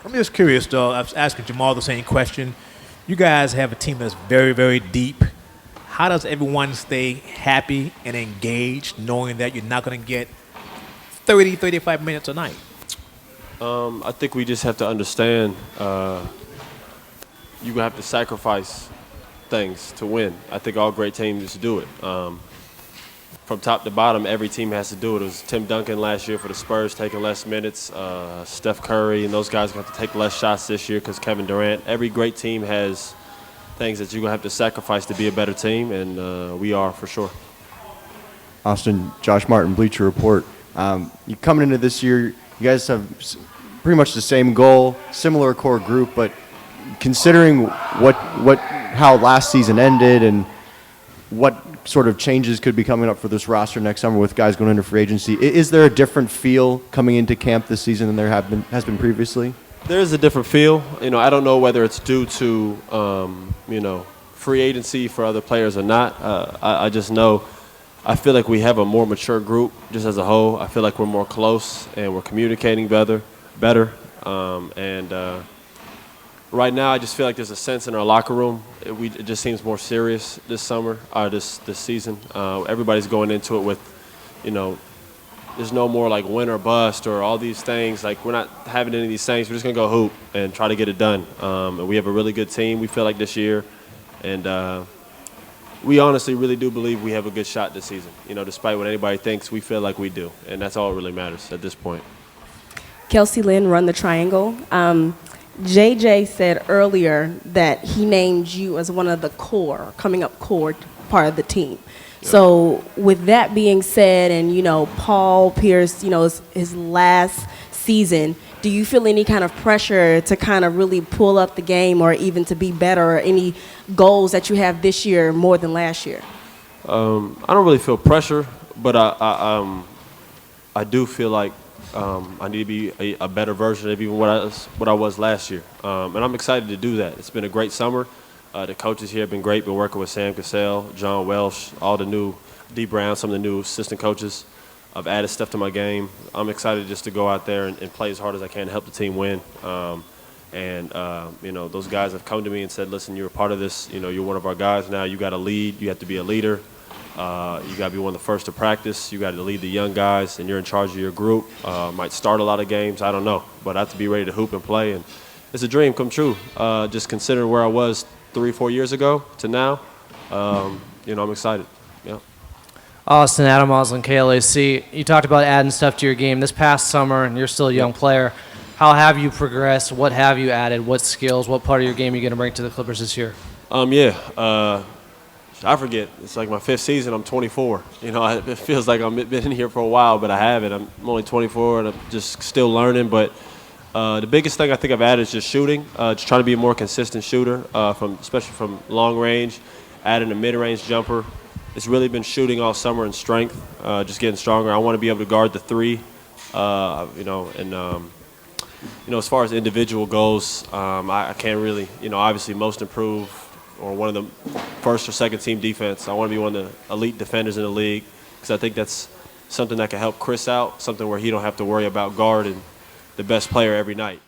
I'm just curious, though. I was asking Jamal the same question. You guys have a team that's very, very deep. How does everyone stay happy and engaged knowing that you're not going to get 30, 35 minutes a night? I think we just have to understand you have to sacrifice things to win. I think all great teams do it. From top to bottom, every team has to do it. It was Tim Duncan last year for the Spurs taking less minutes. Steph Curry and those guys have to take less shots this year because Kevin Durant. Every great team has things that you're going to have to sacrifice to be a better team, and we are for sure. Austin, Josh Martin, Bleacher Report. You coming into this year, you guys have pretty much the same goal, similar core group, but considering how last season ended and what sort of changes could be coming up for this roster next summer with guys going into free agency, is there a different feel coming into camp this season than there has been previously? There is a different feel. I don't know whether it's due to free agency for other players or not. I just know I feel like we have a more mature group just as a whole. I feel like we're more close and we're communicating better. Right now, I just feel like there's a sense in our locker room. It just seems more serious this summer, this season. Everybody's going into it with, there's no more like win or bust or all these things. Like, we're not having any of these things. We're just going to go hoop and try to get it done. And we have a really good team, we feel like, this year. And we honestly really do believe we have a good shot this season. Despite what anybody thinks, we feel like we do. And that's all that really matters at this point. Kelsey Lynn, Run the Triangle. JJ said earlier that he named you as one of the coming up core part of the team. Yeah. So with that being said, and Paul Pierce, his last season, do you feel any kind of pressure to kind of really pull up the game or even to be better, or any goals that you have this year more than last year? I don't really feel pressure, but I do feel like I need to be a better version of even what I was last year. And I'm excited to do that. It's been a great summer. The coaches here have been great. Been working with Sam Cassell, John Welsh, all the new D. Brown, some of the new assistant coaches. I've added stuff to my game. I'm excited just to go out there and play as hard as I can to help the team win. Those guys have come to me and said, listen, you're a part of this. You're one of our guys now. You got to lead. You have to be a leader. You got to be one of the first to practice. You got to lead the young guys, and you're in charge of your group. Might start a lot of games. I don't know. But I have to be ready to hoop and play. And it's a dream come true, just considering where I was 3-4 years ago to now. I'm excited. Yeah. Austin, Adam Moslin, KLAC. You talked about adding stuff to your game this past summer, and you're still a young player. How have you progressed? What have you added? What skills? What part of your game are you going to bring to the Clippers this year? I forget. It's like my 5th season. I'm 24. It feels like I've been in here for a while, but I haven't. I'm only 24, and I'm just still learning. But the biggest thing I think I've added is just shooting. Just trying to be a more consistent shooter, especially from long range, adding a mid-range jumper. It's really been shooting all summer and strength, just getting stronger. I want to be able to guard the 3, as far as individual goals, I can't really, obviously most improved or one of the first or second team defense. I want to be one of the elite defenders in the league because I think that's something that can help Chris out, something where he don't have to worry about guarding the best player every night.